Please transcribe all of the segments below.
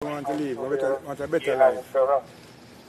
Want to live, want a better life.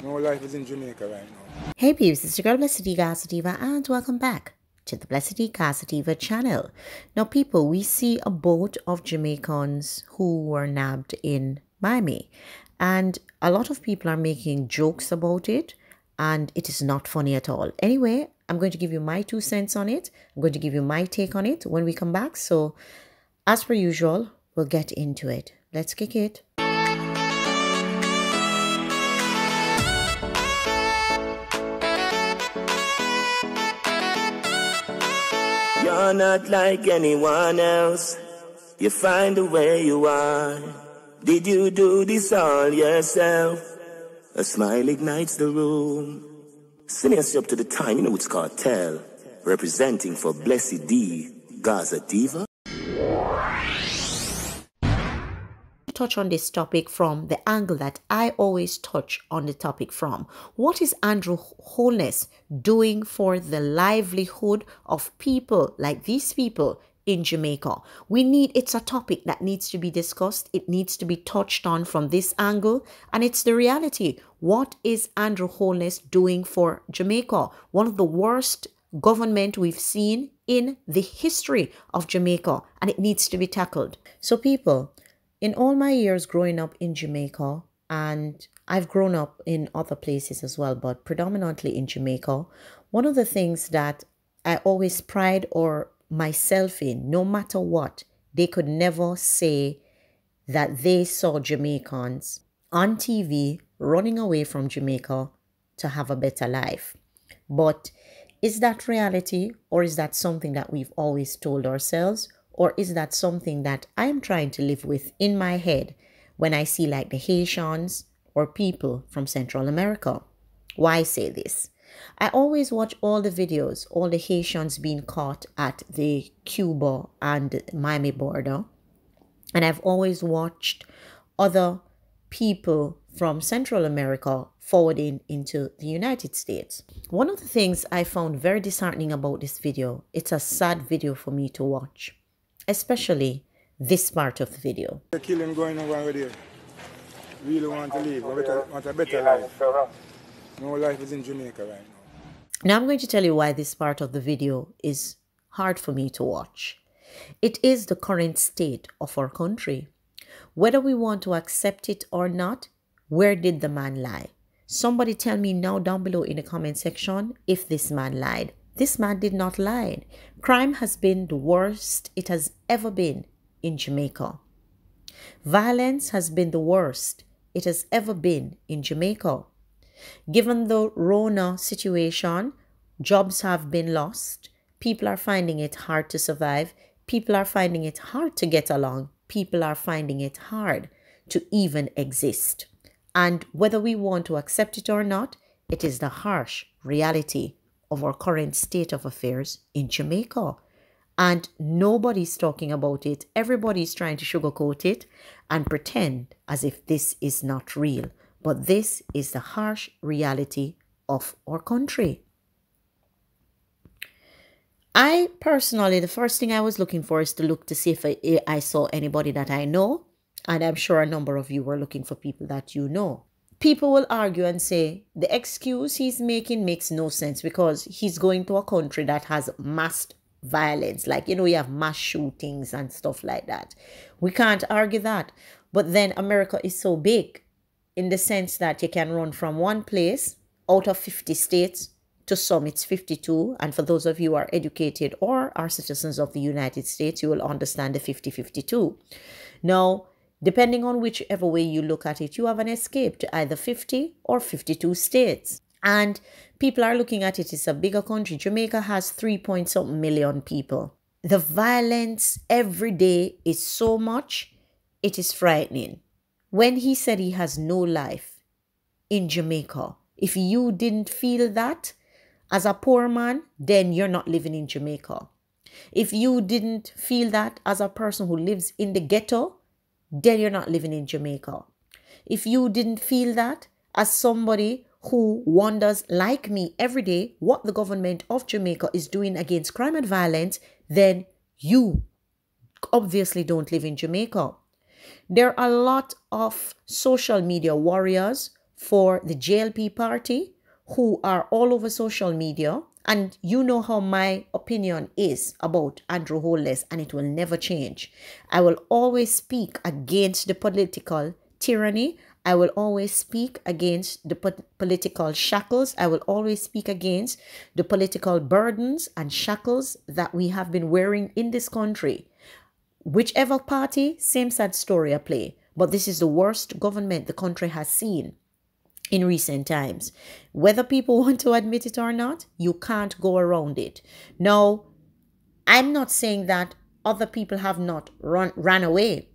No life is in Jamaica right now. Hey peeps, it's your girl Blessydgazadiva and welcome back to the Blessydgazadiva channel. Now people, we see a boat of Jamaicans who were nabbed in Miami, and a lot of people are making jokes about it, and it is not funny at all. Anyway, I'm going to give you my 2 cents on it. I'm going to give you my take on it when we come back. So as per usual, we'll get into it. Let's kick it. You're not like anyone else. You find the way you are. Did you do this all yourself? A smile ignites the room. Sending us up to the time, you know it's called Tell. Representing for Blessydgazadiva. Touch on this topic from the angle that I always touch on the topic from. What is Andrew Holness doing for the livelihood of people like these people in Jamaica? It's a topic that needs to be discussed. It needs to be touched on from this angle, and it's the reality. What is Andrew Holness doing for Jamaica? One of the worst government we've seen in the history of Jamaica, and it needs to be tackled. So people, in all my years growing up in Jamaica, and I've grown up in other places as well, but predominantly in Jamaica, one of the things that I always pride myself in, no matter what, they could never say that they saw Jamaicans on TV running away from Jamaica to have a better life. But is that reality, or is that something that we've always told ourselves? Or is that something that I'm trying to live with in my head when I see like the Haitians or people from Central America? Why say this? I always watch all the videos, all the Haitians being caught at the Cuba and Miami border. And I've always watched other people from Central America forwarding into the United States. One of the things I found very disheartening about this video, it's a sad video for me to watch. Especially this part of the video. The killing going on over there. Really want to live, want a better life. No life is in Jamaica right now. Now I'm going to tell you why this part of the video is hard for me to watch. It is the current state of our country. Whether we want to accept it or not, where did the man lie? Somebody tell me now down below in the comment section if this man lied. This man did not lie. Crime has been the worst it has ever been in Jamaica. Violence has been the worst it has ever been in Jamaica. Given the Rona situation, jobs have been lost. People are finding it hard to survive. People are finding it hard to get along. People are finding it hard to even exist. And whether we want to accept it or not, it is the harsh reality of our current state of affairs in Jamaica. And nobody's talking about it. Everybody's trying to sugarcoat it and pretend as if this is not real. But this is the harsh reality of our country. I personally, the first thing I was looking for is to look to see if I saw anybody that I know. And I'm sure a number of you were looking for people that you know. People will argue and say the excuse he's making makes no sense because he's going to a country that has mass violence. Like, you have mass shootings and stuff like that. We can't argue that. But then America is so big in the sense that you can run from one place out of 50 states to some it's 52. And for those of you who are educated or are citizens of the United States, you will understand the 50-52. Now, depending on whichever way you look at it, you have an escape to either 50 or 52 states. And people are looking at it, it's a bigger country. Jamaica has 3-point-something million people. The violence every day is so much, it is frightening. When he said he has no life in Jamaica, if you didn't feel that as a poor man, then you're not living in Jamaica. If you didn't feel that as a person who lives in the ghetto, then you're not living in Jamaica. If you didn't feel that as somebody who wonders, like me, every day what the government of Jamaica is doing against crime and violence, then you obviously don't live in Jamaica. There are a lot of social media warriors for the JLP party who are all over social media. And you know how my opinion is about Andrew Holness, and it will never change. I will always speak against the political tyranny. I will always speak against the political shackles. I will always speak against the political burdens and shackles that we have been wearing in this country. Whichever party, same sad story I play. But this is the worst government the country has seen in recent times. Whether people want to admit it or not, you can't go around it. Now, I'm not saying that other people have not ran away.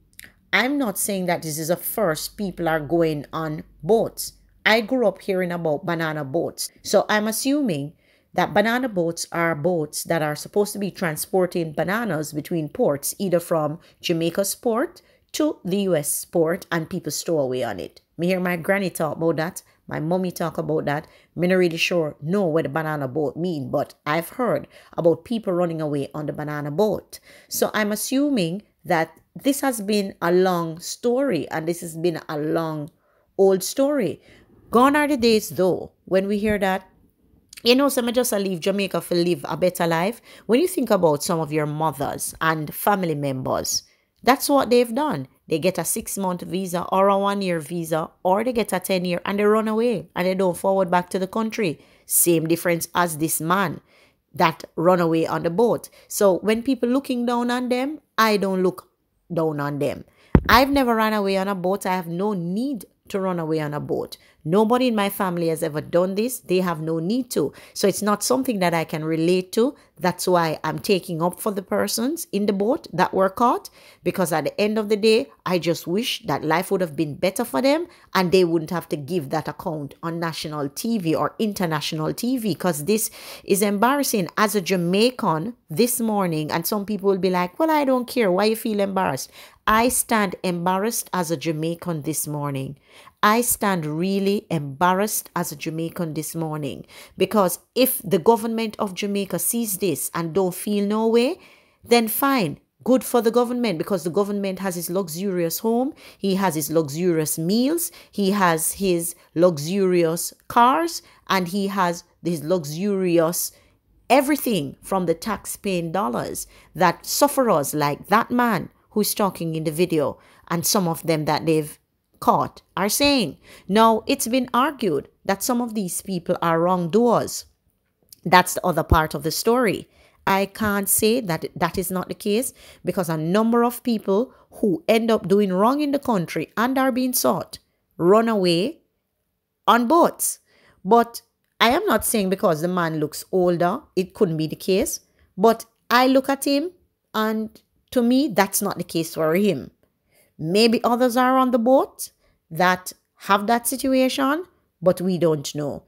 I'm not saying that this is a first people are going on boats. I grew up hearing about banana boats. So I'm assuming that banana boats are boats that are supposed to be transporting bananas between ports, either from Jamaica's port to the US port, and people stow away on it. Me hear my granny talk about that. My mommy talk about that. Me not really sure know what the banana boat mean, but I've heard about people running away on the banana boat. So I'm assuming that this has been a long story, and this has been a long old story. Gone are the days though when we hear that, you know, some just leave Jamaica to live a better life. When you think about some of your mothers and family members, that's what they've done. They get a 6-month visa or a 1-year visa, or they get a 10-year, and they run away and they don't forward back to the country. Same difference as this man that run away on the boat. So when people looking down on them, I don't look down on them. I've never run away on a boat. I have no need to run away on a boat. Nobody in my family has ever done this. They have no need to. So it's not something that I can relate to. That's why I'm taking up for the persons in the boat that were caught, because at the end of the day, I just wish that life would have been better for them and they wouldn't have to give that account on national TV or international TV, because this is embarrassing. As a Jamaican this morning, and some people will be like, well, I don't care. Why you feel embarrassed? I stand embarrassed as a Jamaican this morning. I stand really embarrassed as a Jamaican this morning, because if the government of Jamaica sees this and don't feel no way, then fine. Good for the government, because the government has his luxurious home. He has his luxurious meals. He has his luxurious cars, and he has his luxurious everything from the tax-paying dollars that sufferers like that man who's talking in the video and some of them that they've caught are saying. Now, it's been argued that some of these people are wrongdoers. That's the other part of the story. I can't say that that is not the case, because a number of people who end up doing wrong in the country and are being sought run away on boats. But I am not saying because the man looks older, it couldn't be the case. But I look at him, and to me, that's not the case for him. Maybe others are on the boat that have that situation, but we don't know.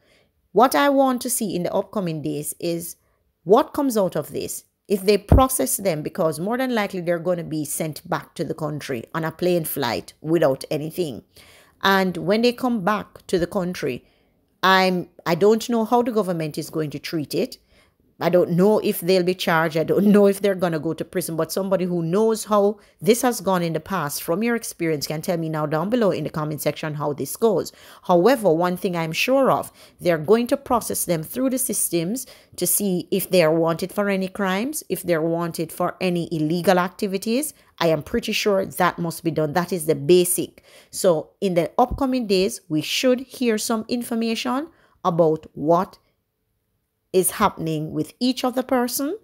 What I want to see in the upcoming days is what comes out of this. If they process them, because more than likely they're going to be sent back to the country on a plane flight without anything. And when they come back to the country, I don't know how the government is going to treat it. I don't know if they'll be charged. I don't know if they're going to go to prison. But somebody who knows how this has gone in the past from your experience can tell me now down below in the comment section how this goes. However, one thing I'm sure of, they're going to process them through the systems to see if they are wanted for any crimes, if they're wanted for any illegal activities. I am pretty sure that must be done. That is the basic. So in the upcoming days, we should hear some information about what is happening with each other person,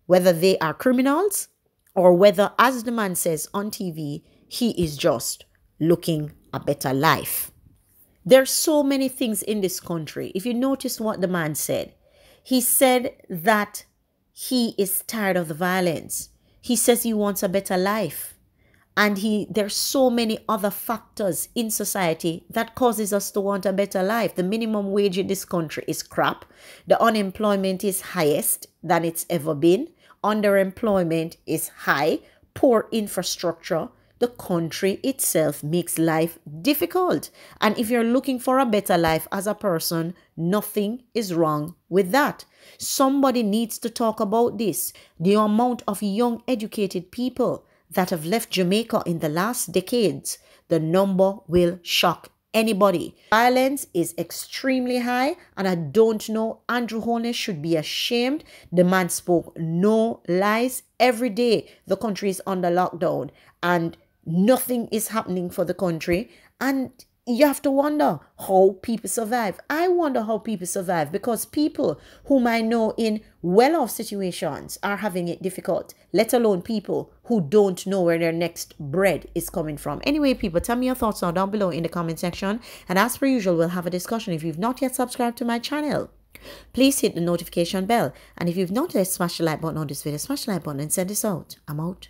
whether they are criminals or whether, as the man says on TV, he is just looking a better life. There's so many things in this country. If you notice what the man said, he said that he is tired of the violence. He says he wants a better life. And there's so many other factors in society that causes us to want a better life. The minimum wage in this country is crap. The unemployment is highest than it's ever been. Underemployment is high. Poor infrastructure. The country itself makes life difficult. And if you're looking for a better life as a person, nothing is wrong with that. Somebody needs to talk about this. The amount of young educated people that have left Jamaica in the last decades, the number will shock anybody. Violence is extremely high, and I don't know, Andrew Holness should be ashamed. The man spoke no lies. Every day the country is under lockdown and nothing is happening for the country, and you have to wonder how people survive. I wonder how people survive, because people whom I know in well-off situations are having it difficult, let alone people who don't know where their next bread is coming from. Anyway, people, tell me your thoughts now down below in the comment section. And as per usual, we'll have a discussion. If you've not yet subscribed to my channel, please hit the notification bell. And if you've not yet smashed the like button on this video, smash the like button and send this out. I'm out.